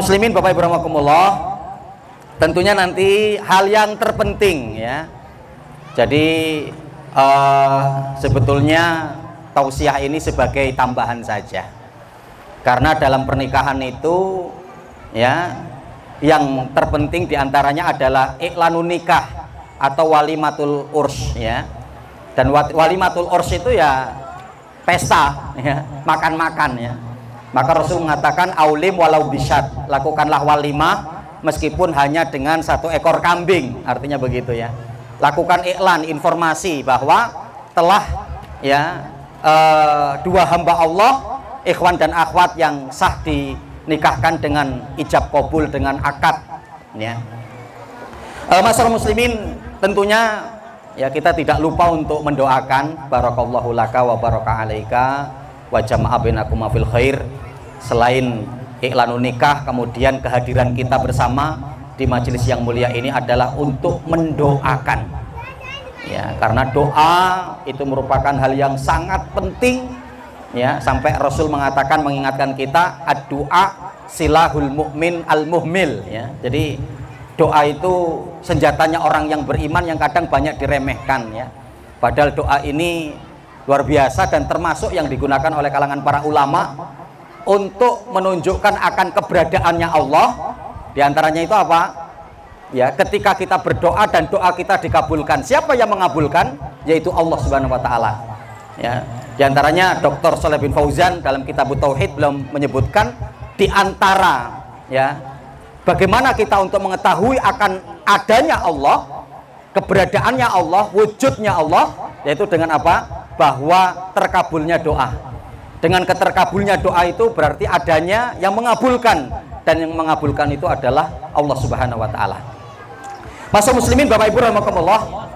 Muslimin, Bapak Ibu rahimakumullah, tentunya nanti hal yang terpenting ya. Jadi sebetulnya tausiah ini sebagai tambahan saja, karena dalam pernikahan itu ya yang terpenting diantaranya adalah iklanun nikah atau walimatul urs ya. Dan walimatul urs itu ya pesta ya, makan-makan ya. Maka Rasul mengatakan aulim walau bisyat, lakukanlah walimah meskipun hanya dengan 1 ekor kambing, artinya begitu ya. Lakukan iklan informasi bahwa telah ya 2 hamba Allah, ikhwan dan akhwat yang sah dinikahkan dengan ijab kabul, dengan akad ya. Masyaallah muslimin, tentunya ya kita tidak lupa untuk mendoakan barakallahu laka wa baraka alaika wa jama'a bainakum fil khair. Selain iklanun nikah, kemudian kehadiran kita bersama di majelis yang mulia ini adalah untuk mendoakan ya, karena doa itu merupakan hal yang sangat penting ya, sampai Rasul mengatakan, mengingatkan kita ad-du'a silahul mu'min al-muhmil ya. Jadi doa itu senjatanya orang yang beriman yang kadang banyak diremehkan ya, padahal doa ini luar biasa dan termasuk yang digunakan oleh kalangan para ulama untuk menunjukkan akan keberadaannya Allah. Di antaranya itu apa? Ya, ketika kita berdoa dan doa kita dikabulkan, siapa yang mengabulkan? Yaitu Allah Subhanahu wa taala. Ya, di antaranya Dr. Shalih bin Fauzan dalam kitab Tauhid belum menyebutkan di antara ya bagaimana kita untuk mengetahui akan adanya Allah, keberadaannya Allah, wujudnya Allah, yaitu dengan apa? Bahwa terkabulnya doa. Dengan keterkabulnya doa itu berarti adanya yang mengabulkan, dan yang mengabulkan itu adalah Allah Subhanahu wa taala. Masuk muslimin, Bapak Ibu rahimakumullah,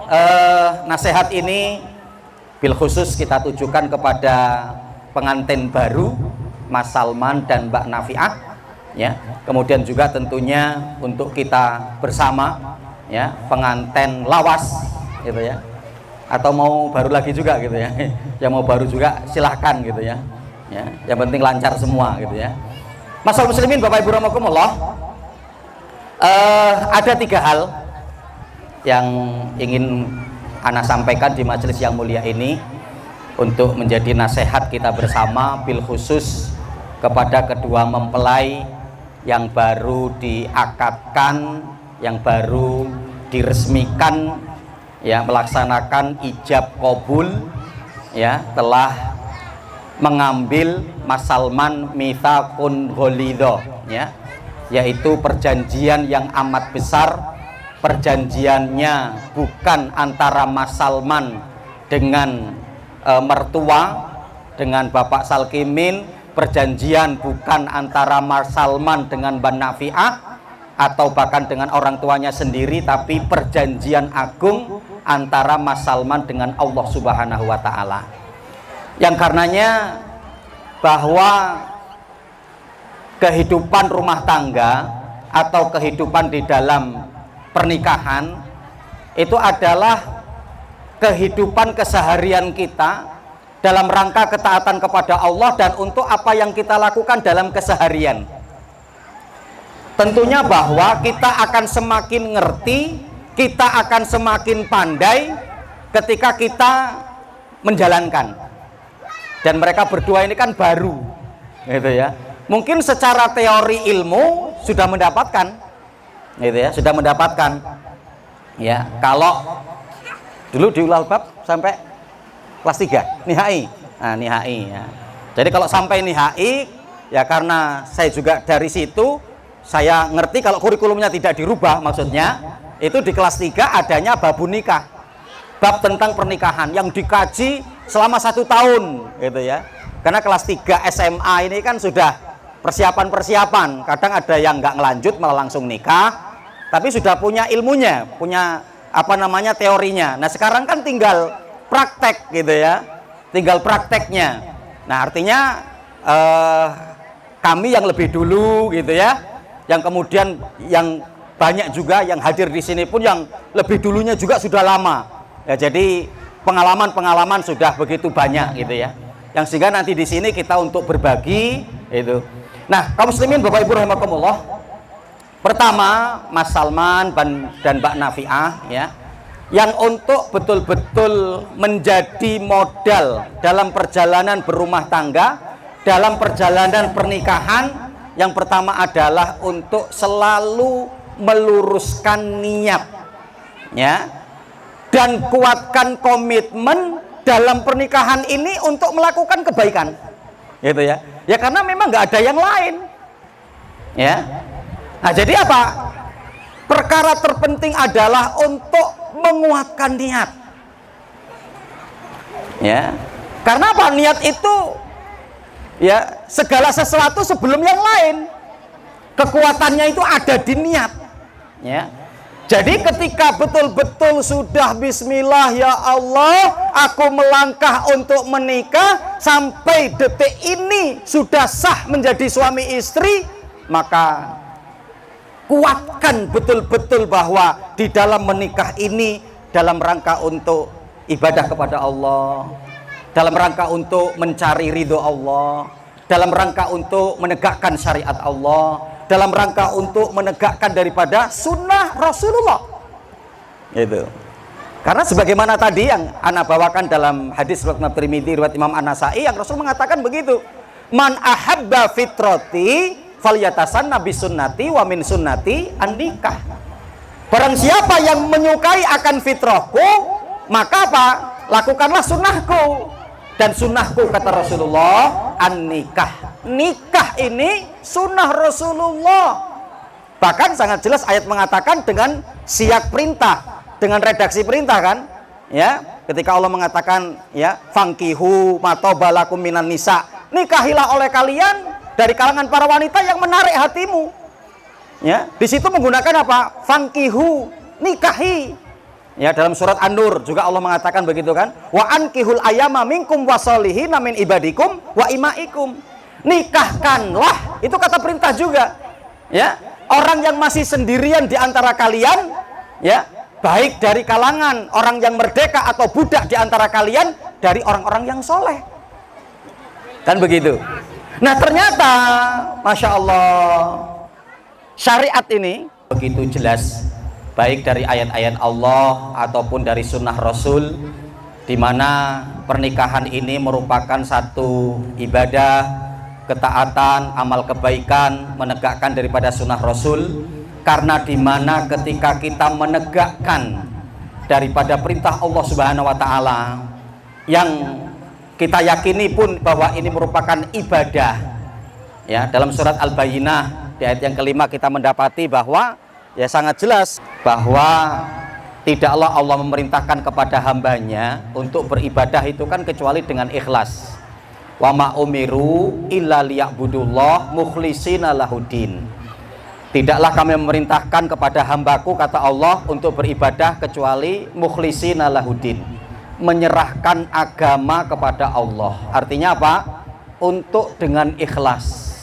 nasihat ini bil khusus kita tujukan kepada pengantin baru Mas Salman dan Mbak Nafiah ya. Kemudian juga tentunya untuk kita bersama ya, pengantin lawas gitu ya. Atau mau baru lagi juga gitu ya. Yang mau baru juga silahkan gitu ya. Ya, yang penting lancar semua gitu ya. Masyaallah muslimin, Bapak Ibu rahimakumullah, ada 3 hal yang ingin ana sampaikan di majelis yang mulia ini untuk menjadi nasihat kita bersama, bil khusus kepada kedua mempelai yang baru diakadkan, yang baru diresmikan ya, melaksanakan ijab kabul ya, telah mengambil Mas Salman mitsaqun ghalidha ya, yaitu perjanjian yang amat besar. Perjanjiannya bukan antara Mas Salman dengan mertua, dengan Bapak Salkimin, perjanjian bukan antara Mas Salman dengan Mbak Nafiah atau bahkan dengan orang tuanya sendiri, tapi perjanjian agung antara Mas Salman dengan Allah Subhanahu wa taala. Yang karenanya bahwa kehidupan rumah tangga atau kehidupan di dalam pernikahan itu adalah kehidupan keseharian kita dalam rangka ketaatan kepada Allah dan untuk apa yang kita lakukan dalam keseharian. Tentunya bahwa kita akan semakin ngerti, kita akan semakin pandai ketika kita menjalankan. Dan mereka berdua ini kan baru gitu ya. Mungkin secara teori ilmu sudah mendapatkan gitu ya, sudah mendapatkan ya. Kalau dulu di ulal bab sampai kelas 3 nihai. Nah, nihai ya. Jadi kalau sampai nihai ya, karena saya juga dari situ saya ngerti kalau kurikulumnya tidak dirubah, maksudnya itu di kelas 3 adanya babun nikah, bab tentang pernikahan yang dikaji selama 1 tahun gitu ya. Karena kelas 3 SMA ini kan sudah persiapan-persiapan, kadang ada yang nggak ngelanjut malah langsung nikah, tapi sudah punya ilmunya, punya apa namanya teorinya. Nah sekarang kan tinggal praktek gitu ya, tinggal prakteknya. Nah artinya kami yang lebih dulu gitu ya, yang kemudian yang banyak juga yang hadir di sini pun yang lebih dulunya juga sudah lama ya, jadi pengalaman-pengalaman sudah begitu banyak gitu ya, yang sehingga nanti di sini kita untuk berbagi itu. Nah kaum muslimin Bapak Ibu rahimakumullah, pertama Mas Salman dan Mbak Nafiah ya, yang untuk betul-betul menjadi modal dalam perjalanan berumah tangga, dalam perjalanan pernikahan, yang pertama adalah untuk selalu meluruskan niat ya, dan kuatkan komitmen dalam pernikahan ini untuk melakukan kebaikan gitu ya. Ya karena memang nggak ada yang lain ya. Nah jadi apa? Perkara terpenting adalah untuk menguatkan niat ya. Karena apa? Niat itu ya segala sesuatu sebelum yang lain. Kekuatannya itu ada di niat ya. Jadi ketika betul-betul sudah bismillah ya Allah, aku melangkah untuk menikah, sampai detik ini sudah sah menjadi suami istri, maka kuatkan betul-betul bahwa di dalam menikah ini dalam rangka untuk ibadah kepada Allah, dalam rangka untuk mencari ridho Allah, dalam rangka untuk menegakkan syariat Allah, dalam rangka untuk menegakkan daripada sunnah Rasulullah itu. Karena sebagaimana tadi yang ana bawakan dalam hadis riwayat Tirmidzi, riwayat Imam An-Nasa'i, yang Rasul mengatakan begitu, man ahabba fitrati falyatasanna bi sunnati wa min sunnati an-nikah. Barang siapa yang menyukai akan fitrahku, maka apa? Lakukanlah sunnahku. Dan sunnahku kata Rasulullah an-nikah. Nikah ini sunnah Rasulullah. Bahkan sangat jelas ayat mengatakan dengan siyak perintah, dengan redaksi perintah kan ya, ketika Allah mengatakan ya fangkihu matobalakum minan nisa, nikahilah oleh kalian dari kalangan para wanita yang menarik hatimu ya. Di situ menggunakan apa? Fangkihu, nikahi ya. Dalam surat An-Nur juga Allah mengatakan begitu kan, wa ankihul ayama minkum wasolihin min ibadikum wa imaikum. Nikahkanlah, itu kata perintah juga ya, orang yang masih sendirian di antara kalian ya, baik dari kalangan orang yang merdeka atau budak di antara kalian, dari orang-orang yang soleh kan begitu. Nah ternyata Masya Allah syariat ini begitu jelas, baik dari ayat-ayat Allah ataupun dari sunnah Rasul, di mana pernikahan ini merupakan satu ibadah, ketaatan, amal kebaikan, menegakkan daripada sunnah Rasul. Karena di mana ketika kita menegakkan daripada perintah Allah Subhanahu wa Ta'ala, yang kita yakini pun bahwa ini merupakan ibadah ya. Dalam surat Al-Bayyinah di ayat yang kelima kita mendapati bahwa ya sangat jelas bahwa tidaklah Allah memerintahkan kepada hambanya untuk beribadah itu kan kecuali dengan ikhlas. Wa ma umiru illa liya'budullah mukhlishina lahuddin. Tidaklah kami memerintahkan kepada hambaku kata Allah untuk beribadah kecuali mukhlishina lahuddin, menyerahkan agama kepada Allah. Artinya apa? Untuk dengan ikhlas.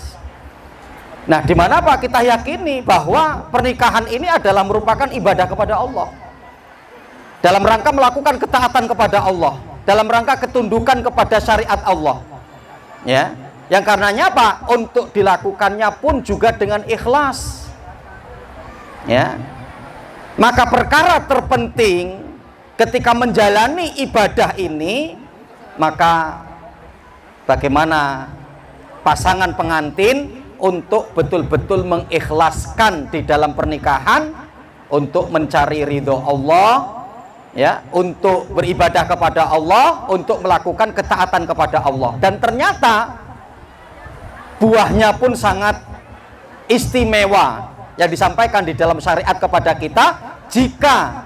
Nah, di mana apa kita yakini bahwa pernikahan ini adalah merupakan ibadah kepada Allah, dalam rangka melakukan ketaatan kepada Allah, dalam rangka ketundukan kepada syariat Allah ya, yang karenanya apa? Untuk dilakukannya pun juga dengan ikhlas ya. Maka perkara terpenting ketika menjalani ibadah ini, maka bagaimana pasangan pengantin untuk betul-betul mengikhlaskan di dalam pernikahan, untuk mencari ridho Allah ya, untuk beribadah kepada Allah, untuk melakukan ketaatan kepada Allah. Dan ternyata buahnya pun sangat istimewa yang disampaikan di dalam syariat kepada kita, jika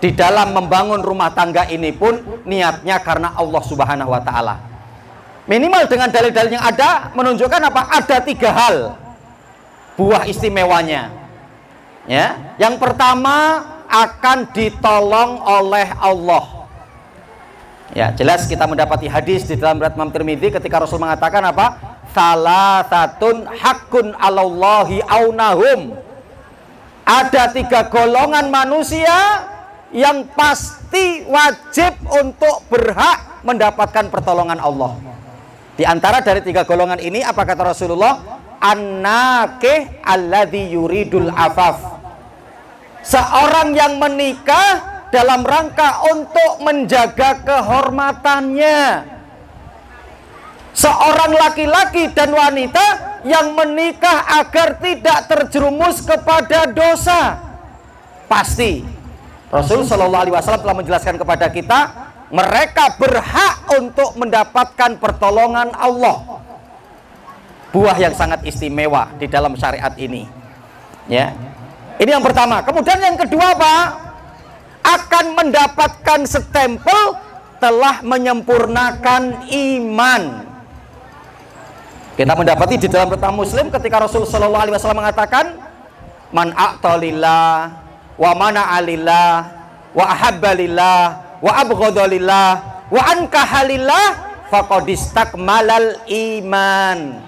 di dalam membangun rumah tangga ini pun niatnya karena Allah Subhanahu wa Ta'ala. Minimal dengan dalil-dalil yang ada menunjukkan apa? Ada 3 hal buah istimewanya. Ya, yang pertama akan ditolong oleh Allah. Ya, jelas kita mendapati hadis di dalam riwayat Imam Tirmidzi ketika Rasul mengatakan apa? Salasatun haqqun 'alallahi aunahum. Ada 3 golongan manusia yang pasti wajib untuk berhak mendapatkan pertolongan Allah. Di antara dari 3 golongan ini apa kata Rasulullah? An-nakih alladzi yuridul afaf. Seorang yang menikah dalam rangka untuk menjaga kehormatannya. Seorang laki-laki dan wanita yang menikah agar tidak terjerumus kepada dosa. Pasti Rasul Shallallahu Alaihi Wasallam telah menjelaskan kepada kita, mereka berhak untuk mendapatkan pertolongan Allah. Buah yang sangat istimewa di dalam syariat ini. Ya, ini yang pertama. Kemudian yang kedua, Pak, akan mendapatkan stempel telah menyempurnakan iman. Kita mendapati di dalam kitab Muslim ketika Rasul Shallallahu Alaihi Wasallam mengatakan, man a'talillah wa mana'alillah wa ahabbalillah wa abghadalillah wa ankahalillah faqadistakmalal iman.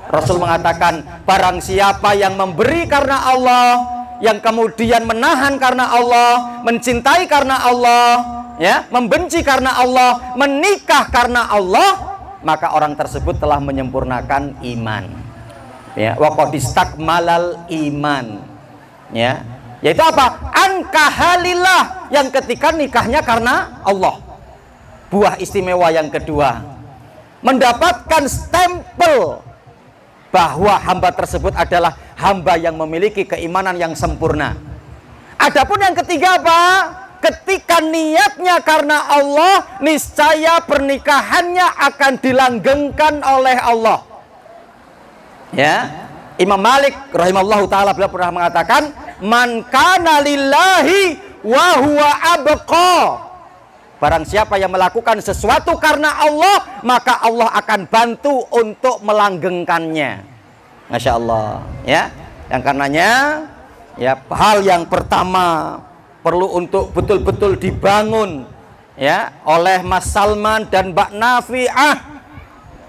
Rasul mengatakan, barang siapa yang memberi karena Allah, yang kemudian menahan karena Allah, mencintai karena Allah, ya, membenci karena Allah, menikah karena Allah, maka orang tersebut telah menyempurnakan iman. Ya, waqadistakmalal iman. Ya, yaitu apa? Ankahalillah, yang ketika nikahnya karena Allah. Buah istimewa yang kedua, mendapatkan stempel bahwa hamba tersebut adalah hamba yang memiliki keimanan yang sempurna. Adapun yang ketiga, Pak, ketika niatnya karena Allah, niscaya pernikahannya akan dilanggengkan oleh Allah. Ya, Imam Malik rahimahullahu taala beliau pernah mengatakan, man kana lillahi wa huwa abqa. Barang siapa yang melakukan sesuatu karena Allah, maka Allah akan bantu untuk melanggengkannya. Masya Allah. Ya, yang karenanya, ya, hal yang pertama perlu untuk betul-betul dibangun, ya, oleh Mas Salman dan Mbak Nafi'ah,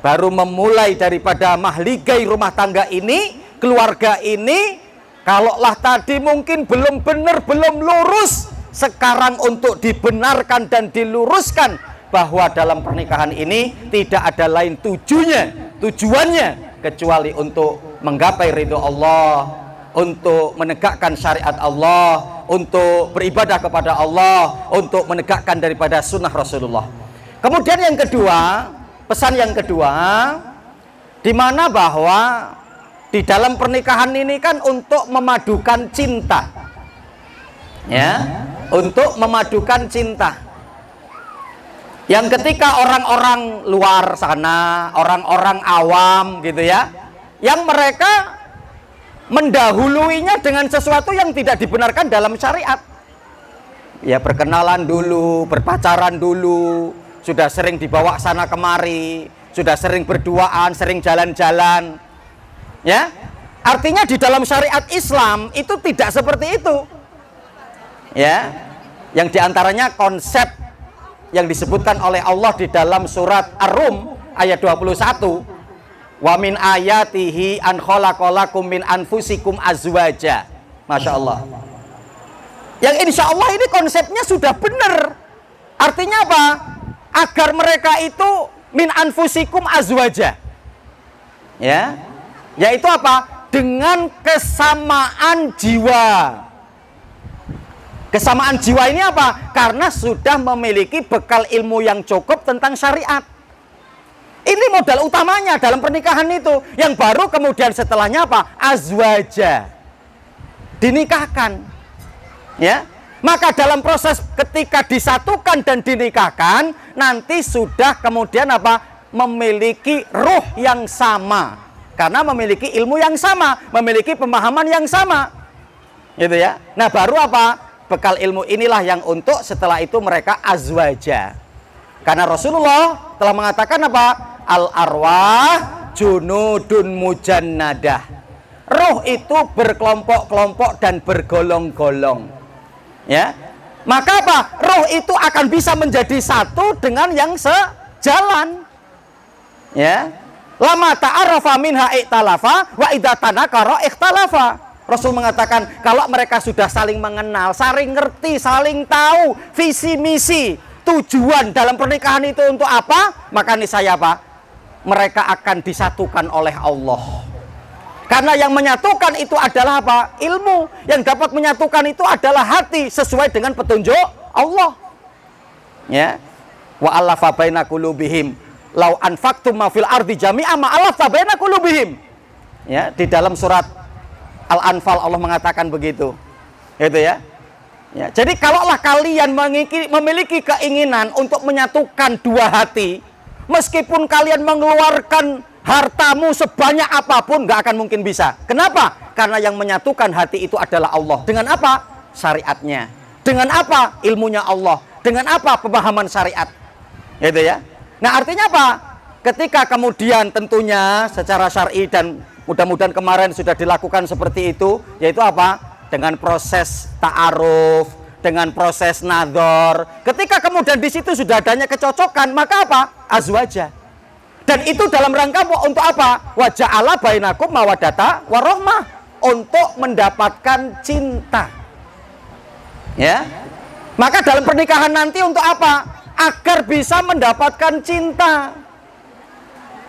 baru memulai daripada mahligai rumah tangga ini, keluarga ini. Kalaulah tadi mungkin belum benar, belum lurus, sekarang untuk dibenarkan dan diluruskan bahwa dalam pernikahan ini tidak ada lain tujuannya kecuali untuk menggapai ridho Allah, untuk menegakkan syariat Allah, untuk beribadah kepada Allah, untuk menegakkan daripada sunnah Rasulullah. Kemudian yang kedua, pesan yang kedua, di mana bahwa di dalam pernikahan ini kan untuk memadukan cinta. Ya, untuk memadukan cinta. Yang ketika orang-orang luar sana, orang-orang awam gitu ya, yang mereka mendahuluinya dengan sesuatu yang tidak dibenarkan dalam syariat. Ya, berkenalan dulu, berpacaran dulu, sudah sering dibawa sana kemari, sudah sering berduaan, sering jalan-jalan. Ya, artinya di dalam syariat Islam itu tidak seperti itu. Ya, yang diantaranya konsep yang disebutkan oleh Allah di dalam surat Ar-Rum ayat 21, wa min ayatihi an khalaqalakum min anfusikum azwaja. Masya Allah. Yang insya Allah ini konsepnya sudah benar. Artinya apa? Agar mereka itu min anfusikum azwaja. Ya, yaitu apa? Dengan kesamaan jiwa. Kesamaan jiwa ini apa? Karena sudah memiliki bekal ilmu yang cukup tentang syariat. Ini modal utamanya dalam pernikahan itu. Yang baru kemudian setelahnya apa? Azwaja. Dinikahkan. Ya. Maka dalam proses ketika disatukan dan dinikahkan, nanti sudah kemudian apa? Memiliki ruh yang sama. Karena memiliki ilmu yang sama, memiliki pemahaman yang sama. Gitu ya. Nah, baru apa? bekal ilmu inilah yang untuk setelah itu mereka azwaja. Karena Rasulullah telah mengatakan apa? Al arwah junudun mujannadah. Roh itu berkelompok-kelompok dan bergolong-golong. Ya. Maka apa? Roh itu akan bisa menjadi satu dengan yang sejalan. Ya. Lama ta'arafa minha iktalafa wa idza tanakara ikhtalafa. Rasul mengatakan kalau mereka sudah saling mengenal, saling ngerti, saling tahu visi misi, tujuan dalam pernikahan itu untuk apa, maka niscaya apa? Mereka akan disatukan oleh Allah. Karena yang menyatukan itu adalah apa? Ilmu. Yang dapat menyatukan itu adalah hati sesuai dengan petunjuk Allah. Ya. Wa allafa baina qulubihim lau anfaqtum ma fil ardi jami'a ma allafa baina qulubihim. Ya, di dalam surat Al-Anfal Allah mengatakan begitu. Itu ya. Ya, jadi kalaulah kalian memiliki keinginan untuk menyatukan dua hati, meskipun kalian mengeluarkan hartamu sebanyak apapun, nggak akan mungkin bisa. Kenapa? Karena yang menyatukan hati itu adalah Allah. Dengan apa? Syariatnya. Dengan apa? Ilmunya Allah. Dengan apa? Pemahaman syariat. Gitu ya. Nah, artinya apa? Ketika kemudian tentunya secara syar'i dan mudah-mudahan kemarin sudah dilakukan seperti itu, yaitu apa? Dengan proses ta'aruf, dengan proses nadhor. Ketika kemudian di situ sudah adanya kecocokan, maka apa? Azwaja. Dan itu dalam rangka untuk apa? Wa ja'ala bainakum mawaddata warahmah, untuk mendapatkan cinta. Ya. Maka dalam pernikahan nanti untuk apa? Agar bisa mendapatkan cinta.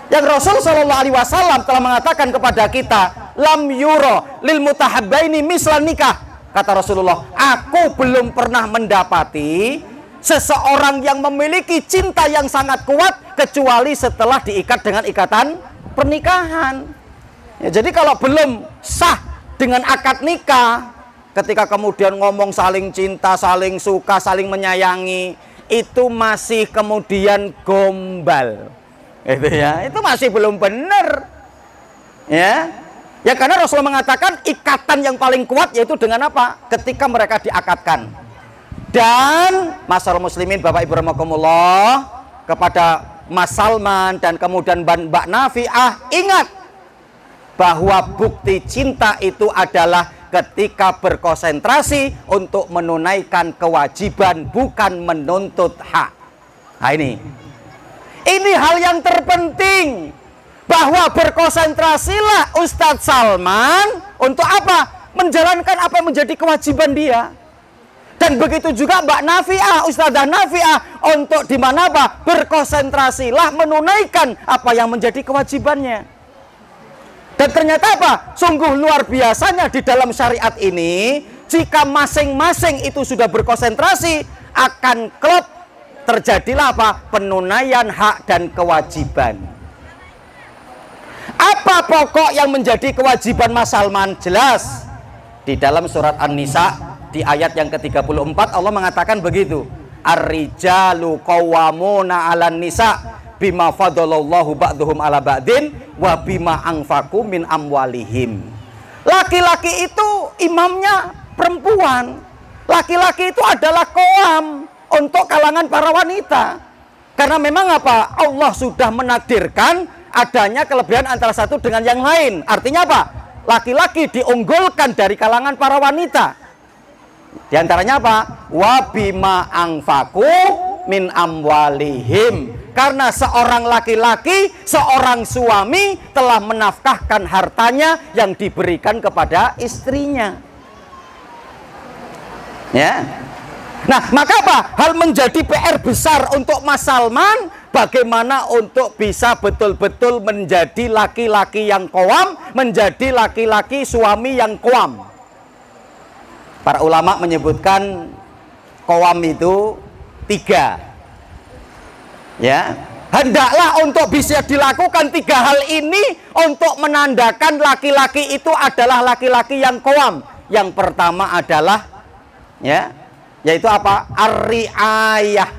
Yang Rasul Shallallahu Alaihi Wasallam telah mengatakan kepada kita, lam yuro lil mutahabbaini mislan nikah. Kata Rasulullah, aku belum pernah mendapati seseorang yang memiliki cinta yang sangat kuat kecuali setelah diikat dengan ikatan pernikahan. Ya, jadi kalau belum sah dengan akad nikah, ketika kemudian ngomong saling cinta, saling suka, saling menyayangi, itu masih kemudian gombal. Itu ya, itu masih belum benar. Ya. Ya, karena Rasulullah mengatakan ikatan yang paling kuat yaitu dengan apa? Ketika mereka diakatkan. Dan masyarakat muslimin Bapak Ibu rahimakumullah, kepada Mas Salman dan kemudian Mbak Nafiah, ingat bahwa bukti cinta itu adalah ketika berkonsentrasi untuk menunaikan kewajiban, bukan menuntut hak. Nah, ini hal yang terpenting, bahwa berkonsentrasilah Ustadz Salman untuk apa? Menjalankan apa yang menjadi kewajiban dia. Dan begitu juga Mbak Nafiah, Ustadzah Nafiah, untuk di mana apa? Berkonsentrasilah menunaikan apa yang menjadi kewajibannya. Dan ternyata apa? Sungguh luar biasanya di dalam syariat ini, jika masing-masing itu sudah berkonsentrasi, akan klop terjadilah apa? Penunaian hak dan kewajiban. Apa pokok yang menjadi kewajiban Mas Salman? Jelas di dalam surat An-Nisa di ayat yang ke-34 Allah mengatakan begitu, ar-rijalu qawwamuna 'alan nisa bima fadalallahu ba'dhum 'ala ba'din wa bima anfaqu min amwalihim. Laki-laki itu imamnya perempuan. Laki-laki itu adalah qawam untuk kalangan para wanita. Karena memang apa? Allah sudah menakdirkan adanya kelebihan antara satu dengan yang lain. Artinya apa? Laki-laki diunggulkan dari kalangan para wanita. Di antaranya apa? Wa bima anfaqu min amwalihim. Karena seorang laki-laki, seorang suami telah menafkahkan hartanya yang diberikan kepada istrinya. Ya. Nah, maka apa? Hal menjadi PR besar untuk Mas Salman, bagaimana untuk bisa betul-betul menjadi laki-laki yang qawam, menjadi laki-laki suami yang qawam. Para ulama menyebutkan qawam itu 3. Ya, hendaklah untuk bisa dilakukan 3 hal ini untuk menandakan laki-laki itu adalah laki-laki yang qawam. Yang pertama adalah ya, yaitu apa? Ar-riayah.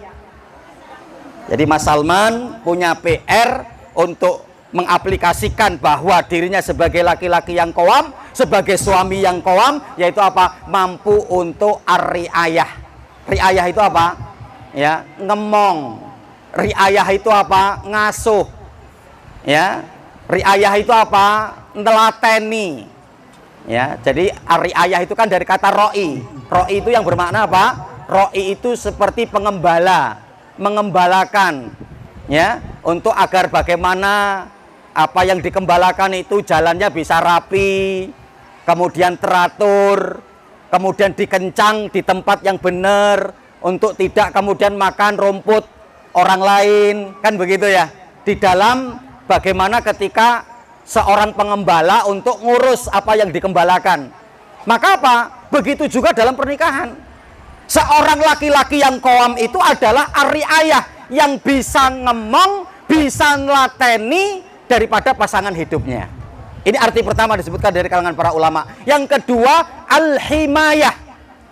Jadi Mas Salman punya PR untuk mengaplikasikan bahwa dirinya sebagai laki-laki yang qawam, sebagai suami yang qawam, yaitu apa? Mampu untuk ar-riayah. Riayah itu apa? Ya, ngemong. Riayah itu apa? Ngasuh. Ya. Riayah itu apa? Nelateni. Ya, jadi ar-riayah itu kan dari kata roi. Roi itu yang bermakna apa? Roi itu seperti pengembala, mengembalakan. Ya, untuk agar bagaimana apa yang dikembalakan itu jalannya bisa rapi, kemudian teratur, kemudian dikencang di tempat yang benar, untuk tidak kemudian makan rumput orang lain, kan begitu ya. Di dalam bagaimana ketika seorang pengembala untuk ngurus apa yang dikembalakan. Maka apa? Begitu juga dalam pernikahan. Seorang laki-laki yang qawam itu adalah ar-riayah, yang bisa ngemong, bisa nelateni daripada pasangan hidupnya. Ini arti pertama disebutkan dari kalangan para ulama. Yang kedua, al-himayah,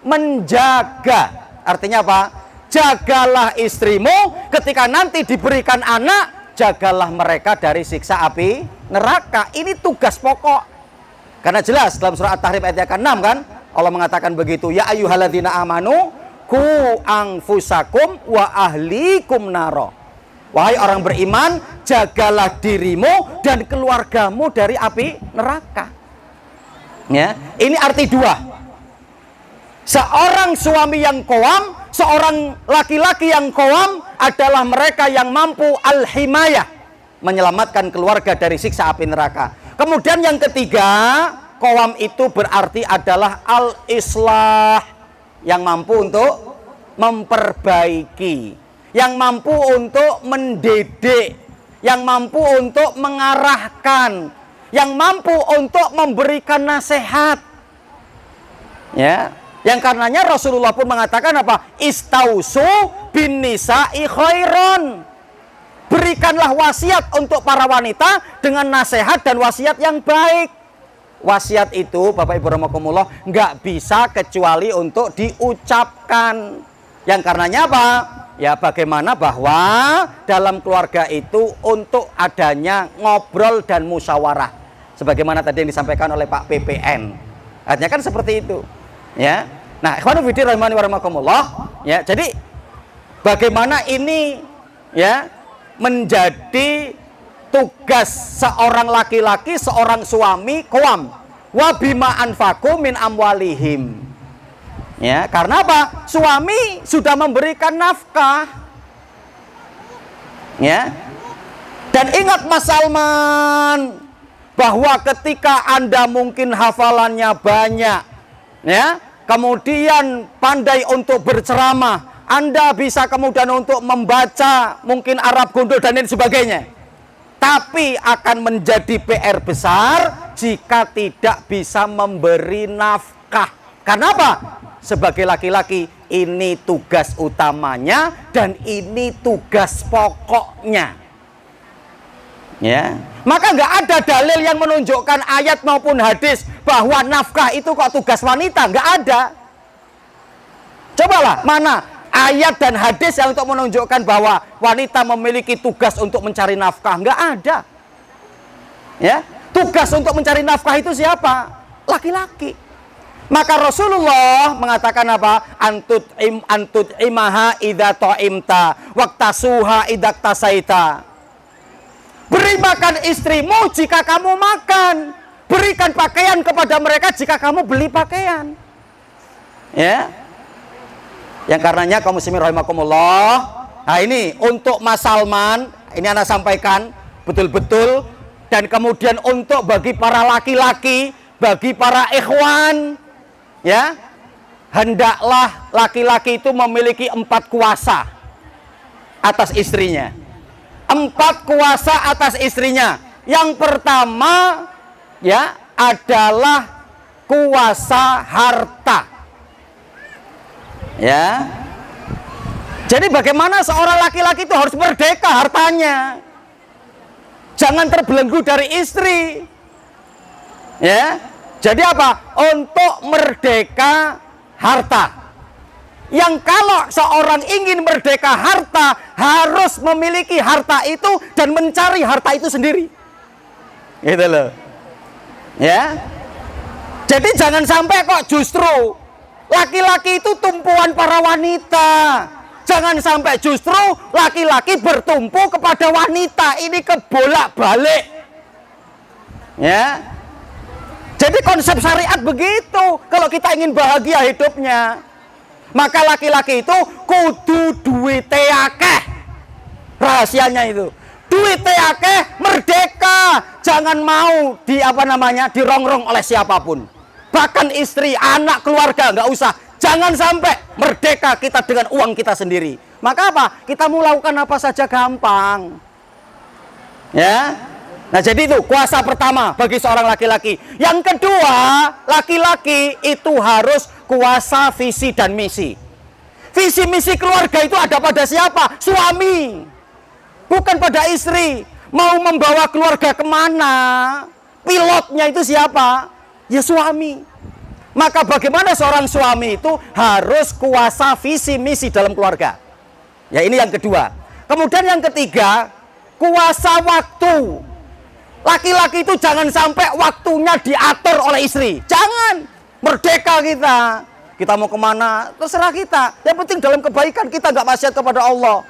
menjaga. Artinya apa? Jagalah istrimu ketika nanti diberikan anak, jagalah mereka dari siksa api neraka. Ini tugas pokok. Karena jelas dalam surah At-Tahrim ayat yang ke-6 kan, Allah mengatakan begitu, ya ayyuhalladzina amanu ku anfusakum wa ahlikum naro. Wahai orang beriman, jagalah dirimu dan keluargamu dari api neraka. Ya, ini arti dua. Seorang suami yang qawam, seorang laki-laki yang qawam adalah mereka yang mampu al-himayah, menyelamatkan keluarga dari siksa api neraka. Kemudian yang ketiga, qawam itu berarti adalah al-islah, yang mampu untuk memperbaiki, yang mampu untuk mendidik, yang mampu untuk mengarahkan, yang mampu untuk memberikan nasihat. Ya, yang karenanya Rasulullah pun mengatakan apa? Istausu bin nisa'i khairon. Berikanlah wasiat untuk para wanita dengan nasihat dan wasiat yang baik. Wasiat itu, Bapak Ibu rahimakumullah, nggak bisa kecuali untuk diucapkan. Yang karenanya apa? Ya, bagaimana bahwa dalam keluarga itu untuk adanya ngobrol dan musyawarah. Sebagaimana tadi yang disampaikan oleh Pak PPN. Artinya kan seperti itu. Ya. Nah, ikhwanu fillah rahimani wa rahimakumullah, ya. Jadi bagaimana ini ya menjadi tugas seorang laki-laki, seorang suami qawam, wa bima anfaqu min amwalihim. Ya, karena apa? Suami sudah memberikan nafkah. Ya. Dan ingat Mas Salman, bahwa ketika Anda mungkin hafalannya banyak, ya, kemudian pandai untuk berceramah, Anda bisa kemudian untuk membaca mungkin Arab Gundul dan lain sebagainya, tapi akan menjadi PR besar jika tidak bisa memberi nafkah. Karena apa? Sebagai laki-laki ini tugas utamanya dan ini tugas pokoknya. Ya, maka nggak ada dalil yang menunjukkan ayat maupun hadis bahwa nafkah itu kok tugas wanita, nggak ada. Cobalah mana ayat dan hadis yang untuk menunjukkan bahwa wanita memiliki tugas untuk mencari nafkah, nggak ada. Ya, tugas untuk mencari nafkah itu siapa? Laki-laki. Maka Rasulullah mengatakan apa? Antut imaha idza ta'imta waqtasuha idza tasaita. Beri makan istrimu jika kamu makan. Berikan pakaian kepada mereka jika kamu beli pakaian. Ya. Yang karenanya kaum muslimin rahimakumullah. Nah, ini untuk Mas Salman, ini Anda sampaikan betul-betul, dan kemudian untuk bagi para laki-laki, bagi para ikhwan, ya, hendaklah laki-laki itu memiliki 4 kuasa atas istrinya. 4 kuasa atas istrinya. Yang pertama, ya, adalah kuasa harta. Ya. Jadi bagaimana seorang laki-laki itu harus merdeka hartanya. Jangan terbelenggu dari istri. Ya. Jadi apa? Untuk merdeka harta. Yang kalau seorang ingin merdeka harta, harus memiliki harta itu dan mencari harta itu sendiri. Gitu loh. Ya. Jadi jangan sampai kok justru laki-laki itu tumpuan para wanita. Jangan sampai justru laki-laki bertumpu kepada wanita. Ini kebolak-balik. Ya. Jadi konsep syariat begitu. Kalau kita ingin bahagia hidupnya, maka laki-laki itu kudu duwite akeh. Rahasianya itu. Duwite akeh, merdeka. Jangan mau dirongrong oleh siapapun. Bahkan istri, anak, keluarga, nggak usah. Jangan sampai merdeka kita dengan uang kita sendiri. Maka apa? Kita mau lakukan apa saja gampang. Ya. Nah, jadi itu kuasa pertama bagi seorang laki-laki. Yang kedua, laki-laki itu harus kuasa visi dan misi. Visi misi keluarga itu ada pada siapa? Suami. Bukan pada istri. Mau membawa keluarga kemana? Pilotnya itu siapa? Ya suami. Maka bagaimana seorang suami itu harus kuasa visi misi dalam keluarga. Ya, ini yang kedua. Kemudian yang ketiga, kuasa waktu. Laki-laki itu jangan sampai waktunya diatur oleh istri. Jangan. Merdeka kita. Kita mau kemana, terserah kita. Yang penting dalam kebaikan kita nggak maksiat kepada Allah.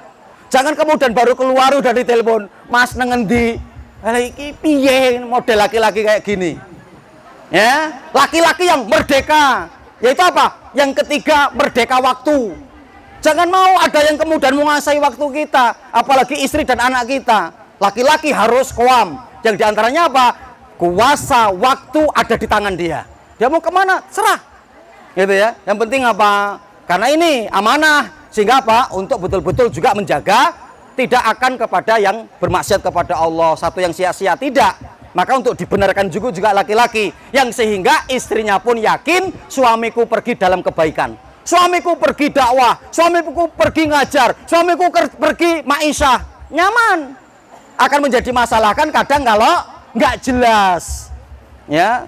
Jangan kemudian baru keluar udah ditelepon, Mas nengendi. Iki piye model laki-laki kayak gini. Ya, laki-laki yang merdeka, yaitu apa? Yang ketiga, merdeka waktu. Jangan mau ada yang kemudian menguasai waktu kita, apalagi istri dan anak kita. Laki-laki harus qawam, yang diantaranya apa? Kuasa waktu ada di tangan dia. Dia mau kemana? Serah, gitu ya. Yang penting apa? Karena ini amanah, sehingga apa? Untuk betul-betul juga menjaga, tidak akan kepada yang bermaksiat kepada Allah, satu yang sia-sia, tidak. Maka untuk dibenarkan juga laki-laki yang sehingga istrinya pun yakin suamiku pergi dalam kebaikan, suamiku pergi dakwah, suamiku pergi ngajar, suamiku pergi ma'isyah, nyaman. Akan menjadi masalah kan kadang kalau nggak jelas, ya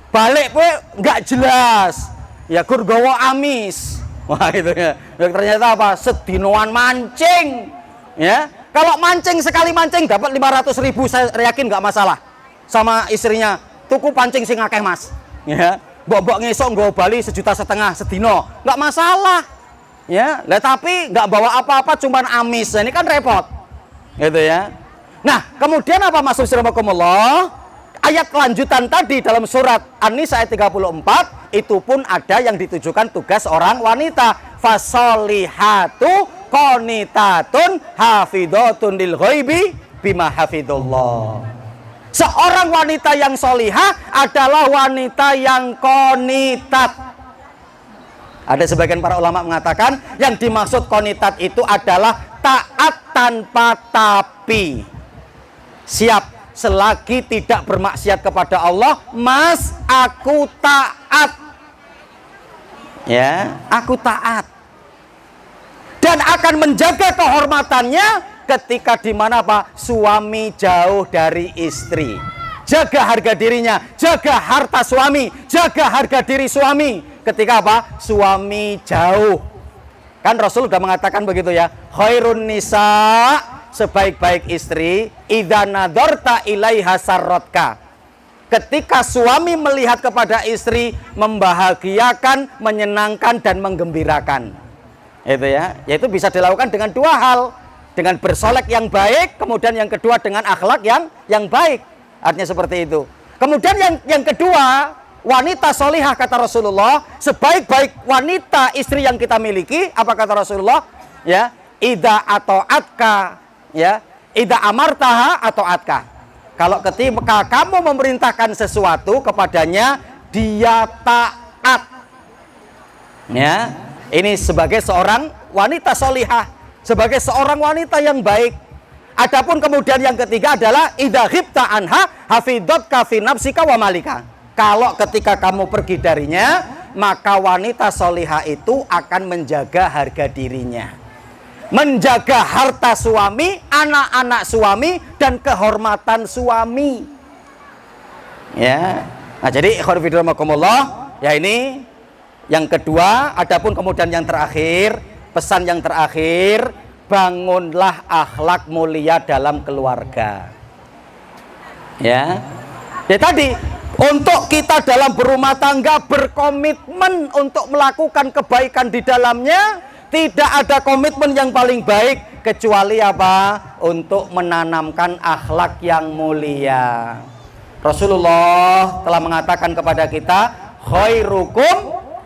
balik pun nggak jelas, ya kurgowo amis, wah itu ya. Ternyata apa? Sedinoan mancing, ya. Kalau mancing sekali mancing dapat 500.000, saya yakin nggak masalah. Sama istrinya, tuku pancing sing akeh mas, ya, bobok ngesok nggawa bali 1,5 juta sedino, nggak masalah, ya. Lah tapi nggak bawa apa-apa, cuman amis, ini kan repot, gitu ya. Nah, kemudian apa maksud siramakumullah? Ayat lanjutan tadi dalam surat An-Nisa ayat 34 itu pun ada yang ditujukan tugas orang wanita. Fasolihatu qonitatun hafidhatun lil ghaibi bima hafidullah. Seorang wanita yang solihah adalah wanita yang qonitat. Ada sebagian para ulama mengatakan yang dimaksud qonitat itu adalah taat tanpa tapi. Siap, selagi tidak bermaksiat kepada Allah, mas, aku taat. Ya, aku taat. Dan akan menjaga kehormatannya ketika dimana Pak suami jauh dari istri. Jaga harga dirinya, jaga harta suami, jaga harga diri suami. Ketika apa? Suami jauh. Kan Rasul sudah mengatakan begitu ya. Khairun nisa, sebaik-baik istri, idza nadharta ilaiha sarratka. Ketika suami melihat kepada istri, membahagiakan, menyenangkan dan menggembirakan. Itu ya. Yaitu bisa dilakukan dengan dua hal. Dengan bersolek yang baik, kemudian yang kedua dengan akhlak yang baik. Artinya seperti itu. Kemudian yang kedua, wanita solihah kata Rasulullah, sebaik-baik wanita istri yang kita miliki, apa kata Rasulullah? Ya, idza ata'atka, ya, idza amartaha ata'atka. Kalau ketika kamu memerintahkan sesuatu kepadanya, dia taat. Ya, ini sebagai seorang wanita solihah, sebagai seorang wanita yang baik. Adapun kemudian yang ketiga adalah idza ghibta anha hafidhatka fi nafsika wa malika. Kalau ketika kamu pergi darinya, maka wanita solihah itu akan menjaga harga dirinya, menjaga harta suami, anak-anak suami dan kehormatan suami. Ya. Nah, jadi ikhwan fillah, ya ini yang kedua. Adapun kemudian yang terakhir, pesan yang terakhir, bangunlah akhlak mulia dalam keluarga. Ya, Ya tadi, untuk kita dalam berumah tangga berkomitmen untuk melakukan kebaikan di dalamnya, tidak ada komitmen yang paling baik kecuali apa? Untuk menanamkan akhlak yang mulia. Rasulullah telah mengatakan kepada kita,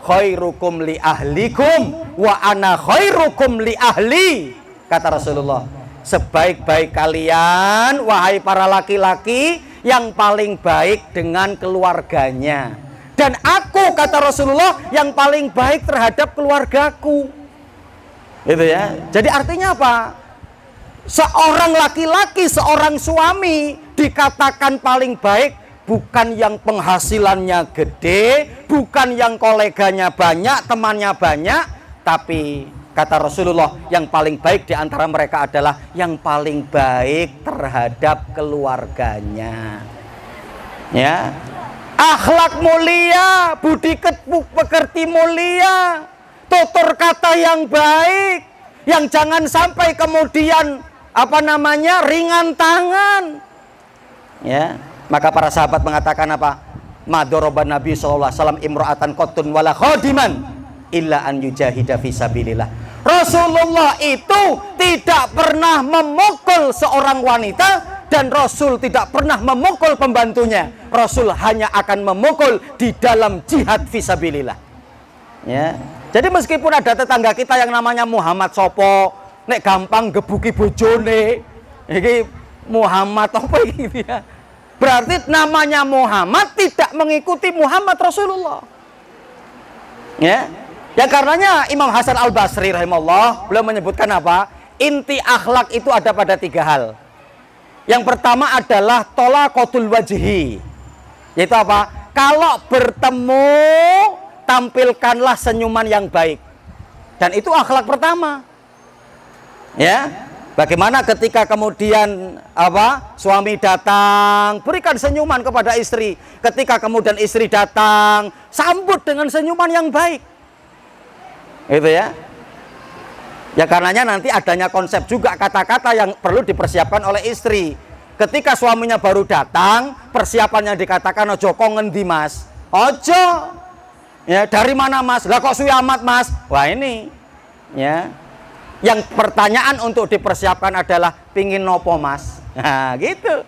khairukum li ahlikum wa ana khairukum li ahli. Kata Rasulullah, sebaik-baik kalian wahai para laki-laki, yang paling baik dengan keluarganya, dan aku, kata Rasulullah, yang paling baik terhadap keluargaku. Gitu ya. Jadi artinya apa? Seorang laki-laki, seorang suami dikatakan paling baik bukan yang penghasilannya gede, bukan yang koleganya banyak, temannya banyak, tapi kata Rasulullah, yang paling baik di antara mereka adalah yang paling baik terhadap keluarganya. Ya. Akhlak mulia, budi pekerti mulia, tutur kata yang baik, yang jangan sampai kemudian ringan tangan. Ya, maka para sahabat mengatakan apa? Madoroban Nabi SAW imro'atan qotun wala khodiman illa an yujahida fisabilillah. Rasulullah itu tidak pernah memukul seorang wanita, dan Rasul tidak pernah memukul pembantunya. Rasul hanya akan memukul di dalam jihad fisabilillah. Ya. Jadi meskipun ada tetangga kita yang namanya Muhammad Sopo, nek gampang gebuki bojone, ini Muhammad apa gitu ya. Berarti namanya Muhammad tidak mengikuti Muhammad Rasulullah. Ya. Ya karenanya Imam Hasan Al-Basri rahimahullah beliau menyebutkan apa? Inti akhlak itu ada pada 3 hal. Yang pertama adalah tolaqatul wajhi. Yaitu apa? Kalau bertemu, tampilkanlah senyuman yang baik. Dan itu akhlak pertama. Ya. Bagaimana ketika kemudian suami datang, berikan senyuman kepada istri. Ketika kemudian istri datang, sambut dengan senyuman yang baik. Itu ya. Ya karenanya nanti adanya konsep juga kata-kata yang perlu dipersiapkan oleh istri. Ketika suaminya baru datang, persiapan yang dikatakan ojo kongendi mas, ojo. Ya, dari mana mas? Lah kok suwi amat mas? Wah ini, ya. Yang pertanyaan untuk dipersiapkan adalah pingin nopo mas? Nah gitu.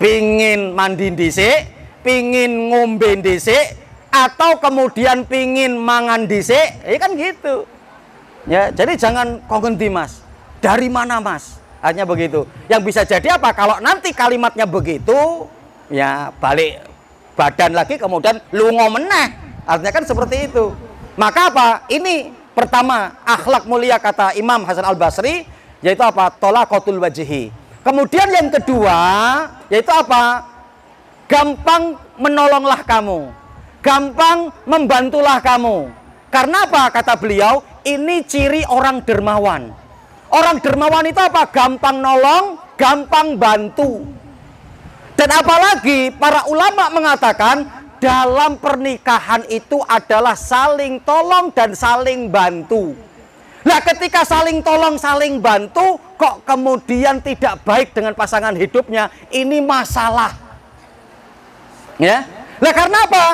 Pingin mandi dhisik, pingin ngombe dhisik, atau kemudian pingin mangan dhisik, ya kan gitu. Ya, jadi jangan kongendi mas, dari mana mas? Hanya begitu. Yang bisa jadi apa? Kalau nanti kalimatnya begitu, ya balik badan lagi kemudian lungo meneh. Artinya kan seperti itu. Maka apa? Ini pertama akhlak mulia kata Imam Hasan Al-Basri, yaitu apa? Tolaqatul wajhi. Kemudian yang kedua, yaitu apa? Gampang menolonglah kamu, gampang membantulah kamu. Karena apa? Kata beliau, ini ciri orang dermawan. Orang dermawan itu apa? Gampang nolong, gampang bantu. Dan apalagi para ulama mengatakan dalam pernikahan itu adalah saling tolong dan saling bantu. Nah ketika saling tolong, saling bantu, kok kemudian tidak baik dengan pasangan hidupnya, ini masalah. Ya. Nah karena apa?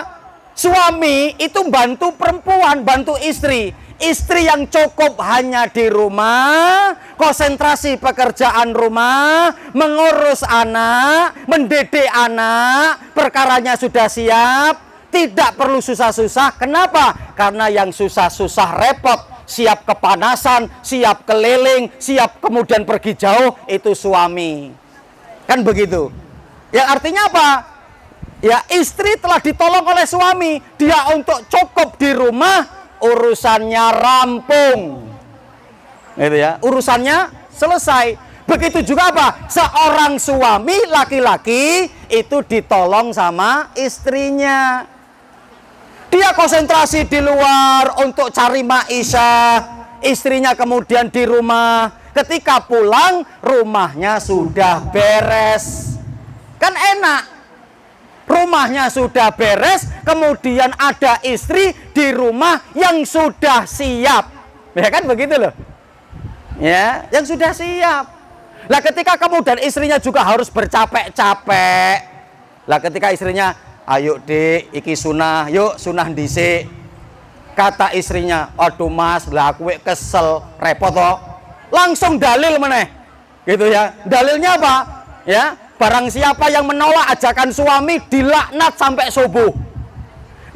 Suami itu bantu perempuan, bantu istri. Istri yang cukup hanya di rumah, konsentrasi pekerjaan rumah, mengurus anak, mendidik anak, perkaranya sudah siap, tidak perlu susah-susah. Kenapa? Karena yang susah-susah repot, siap kepanasan, siap keliling, siap kemudian pergi jauh, itu suami. Kan begitu. Yang artinya apa? Ya istri telah ditolong oleh suami, dia untuk cukup di rumah, urusannya rampung, gitu ya, urusannya selesai. Begitu juga apa? Seorang suami laki-laki itu ditolong sama istrinya. Dia konsentrasi di luar untuk cari maisha, istrinya kemudian di rumah. Ketika pulang, rumahnya sudah beres. Kan enak. Rumahnya sudah beres, kemudian ada istri di rumah yang sudah siap. Ya kan begitu loh. Ya, yang sudah siap. Nah, ketika kemudian istrinya juga harus bercapek-capek, Lah ketika istrinya, ayo Dik, iki sunah, yuk sunah dhisik. Kata istrinya, aduh Mas, lah aku kesel, repot toh. Langsung dalil meneh. Gitu ya. Dalilnya apa? Ya, barang siapa yang menolak ajakan suami dilaknat sampai subuh.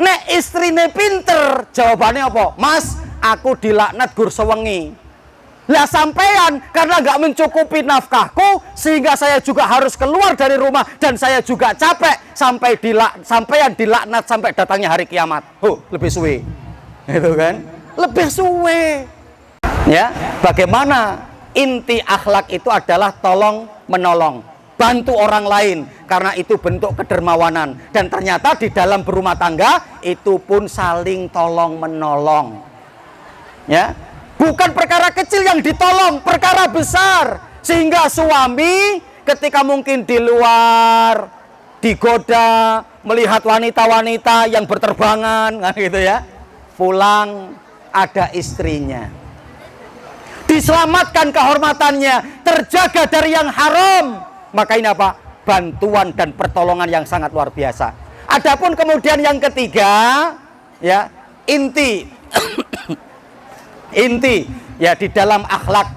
Nek istrine pinter, jawabannya apa? Mas, aku dilaknat gur sewengi. Lah sampean karena nggak mencukupi nafkahku sehingga saya juga harus keluar dari rumah dan saya juga capek sampean dilaknat sampai datangnya hari kiamat. Lebih suwe. Itu kan? Lebih suwe. Ya, bagaimana inti akhlak itu adalah tolong menolong, bantu orang lain karena itu bentuk kedermawanan dan ternyata di dalam berumah tangga itu pun saling tolong menolong. Ya. Bukan perkara kecil yang ditolong, perkara besar. Sehingga suami ketika mungkin di luar digoda, melihat wanita-wanita yang berterbangan, gitu ya. Pulang ada istrinya. Diselamatkan kehormatannya, terjaga dari yang haram. Maka ini apa? Bantuan dan pertolongan yang sangat luar biasa. Adapun kemudian yang ketiga, ya, inti ya di dalam akhlak,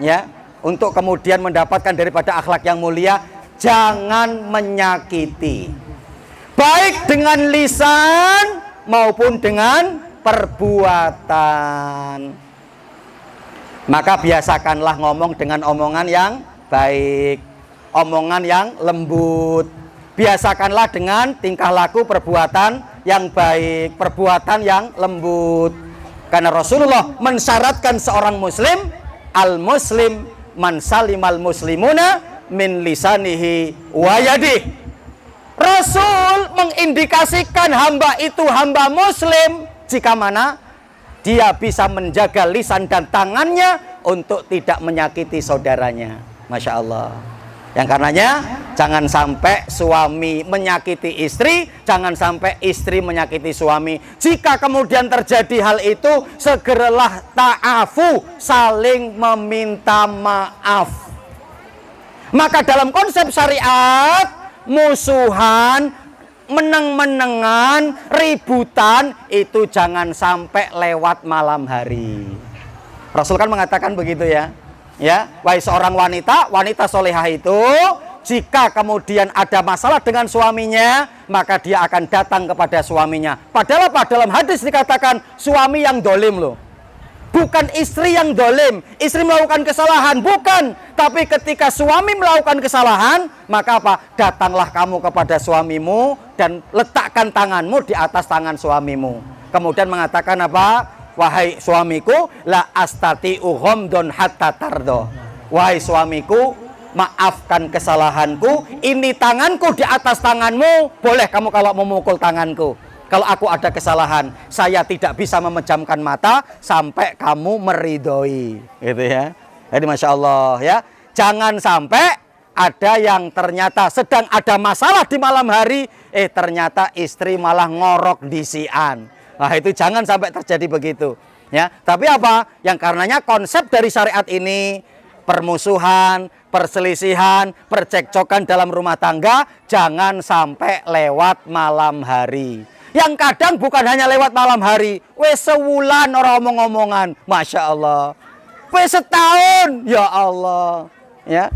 ya, untuk kemudian mendapatkan daripada akhlak yang mulia, jangan menyakiti, baik dengan lisan maupun dengan perbuatan. Maka biasakanlah ngomong dengan omongan yang baik, omongan yang lembut. Biasakanlah dengan tingkah laku perbuatan yang baik, perbuatan yang lembut. Karena Rasulullah mensyaratkan seorang muslim, al-muslim man salimal muslimuna min lisanihi wa yadihi. Rasul mengindikasikan hamba itu hamba muslim jika mana dia bisa menjaga lisan dan tangannya untuk tidak menyakiti saudaranya. Masya Allah. Yang karenanya jangan sampai suami menyakiti istri, jangan sampai istri menyakiti suami. Jika kemudian terjadi hal itu, segeralah ta'afu, saling meminta maaf. Maka dalam konsep syariat, musuhan, meneng-menengan, ributan itu jangan sampai lewat malam hari. Rasul kan mengatakan begitu ya. Ya, wahai seorang wanita, wanita solehah itu jika kemudian ada masalah dengan suaminya, maka dia akan datang kepada suaminya. Padahal apa? Dalam hadis dikatakan suami yang dolim loh. Bukan istri yang dolim. Istri melakukan kesalahan, bukan. Tapi ketika suami melakukan kesalahan, maka apa? Datanglah kamu kepada suamimu dan letakkan tanganmu di atas tangan suamimu. Kemudian mengatakan apa? Wahai suamiku, la astati'u ghamdun hatta tardo. Wahai suamiku, maafkan kesalahanku. Ini tanganku di atas tanganmu. Boleh kamu kalau memukul tanganku. Kalau aku ada kesalahan, saya tidak bisa memejamkan mata sampai kamu meridhoi. Gitu ya. Jadi Masya Allah ya. Jangan sampai ada yang ternyata sedang ada masalah di malam hari, ternyata istri malah ngorok disian. Nah itu jangan sampai terjadi begitu ya. Tapi apa? Yang karenanya konsep dari syariat ini, permusuhan, perselisihan, percekcokan dalam rumah tangga jangan sampai lewat malam hari. Yang kadang bukan hanya lewat malam hari, wes sewulan orang omong-omongan, Masya Allah, wes setahun, ya Allah ya.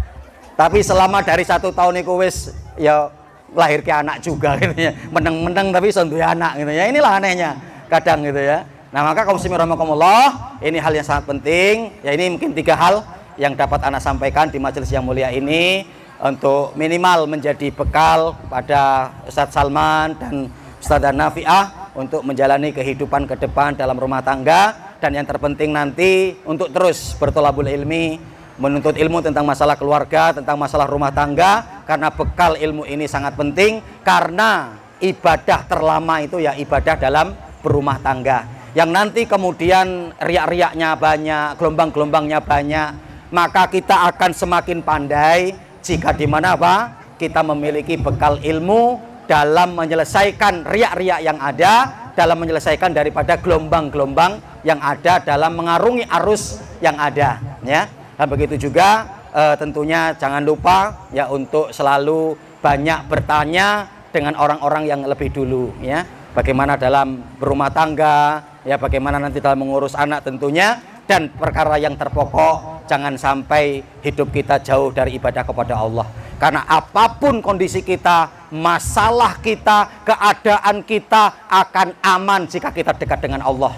Tapi selama dari 1 tahun itu wes ya lahir ke anak juga gitu ya. Meneng-meneng tapi sonduy anak gitu ya. Inilah anehnya kadang gitu ya. Nah maka kaum muslimin rahimakumullah, ini hal yang sangat penting. Ya ini mungkin 3 hal yang dapat Ana sampaikan di majelis yang mulia ini untuk minimal menjadi bekal pada Ustadz Salman dan Ustadzah Nafiah untuk menjalani kehidupan ke depan dalam rumah tangga, dan yang terpenting nanti untuk terus bertolabul ilmi, menuntut ilmu tentang masalah keluarga, tentang masalah rumah tangga, karena bekal ilmu ini sangat penting. Karena ibadah terlama itu ya ibadah dalam berumah tangga, yang nanti kemudian riak-riaknya banyak, gelombang-gelombangnya banyak, maka kita akan semakin pandai jika dimana apa? Kita memiliki bekal ilmu dalam menyelesaikan riak-riak yang ada, dalam menyelesaikan daripada gelombang-gelombang yang ada, dalam mengarungi arus yang ada ya. Dan begitu juga tentunya jangan lupa ya untuk selalu banyak bertanya dengan orang-orang yang lebih dulu, ya. Bagaimana dalam berumah tangga, ya, bagaimana nanti dalam mengurus anak tentunya, dan perkara yang terpokok, jangan sampai hidup kita jauh dari ibadah kepada Allah. Karena apapun kondisi kita, masalah kita, keadaan kita akan aman jika kita dekat dengan Allah.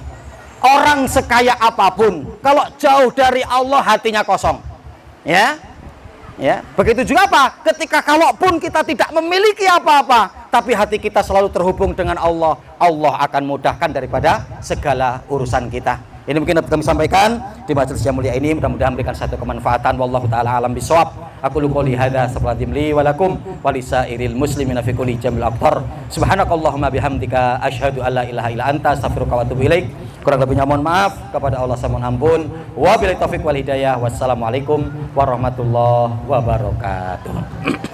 Orang sekaya apapun, kalau jauh dari Allah hatinya kosong, ya. Ya, begitu juga apa? Ketika kalaupun kita tidak memiliki apa-apa, tapi hati kita selalu terhubung dengan Allah, Allah akan mudahkan daripada segala urusan kita. Ini mungkin dapat kami sampaikan di majelis yang mulia ini, mudah-mudahan memberikan satu kemanfaatan. Wallahu taala alam bisawab. Aku qouli hadza astaghfirullahi li wa lakum wa lisairil muslimina fi kulli jamil aqtar. Subhanakallahumma bihamdika asyhadu an la ilaha illa anta astaghfiruka wa atubu ilaik. Kurang lebihnya mohon maaf, kepada Allah saya mohon ampun. Wabillahi taufiq wal hidayah. Wassalamualaikum warahmatullahi wabarakatuh.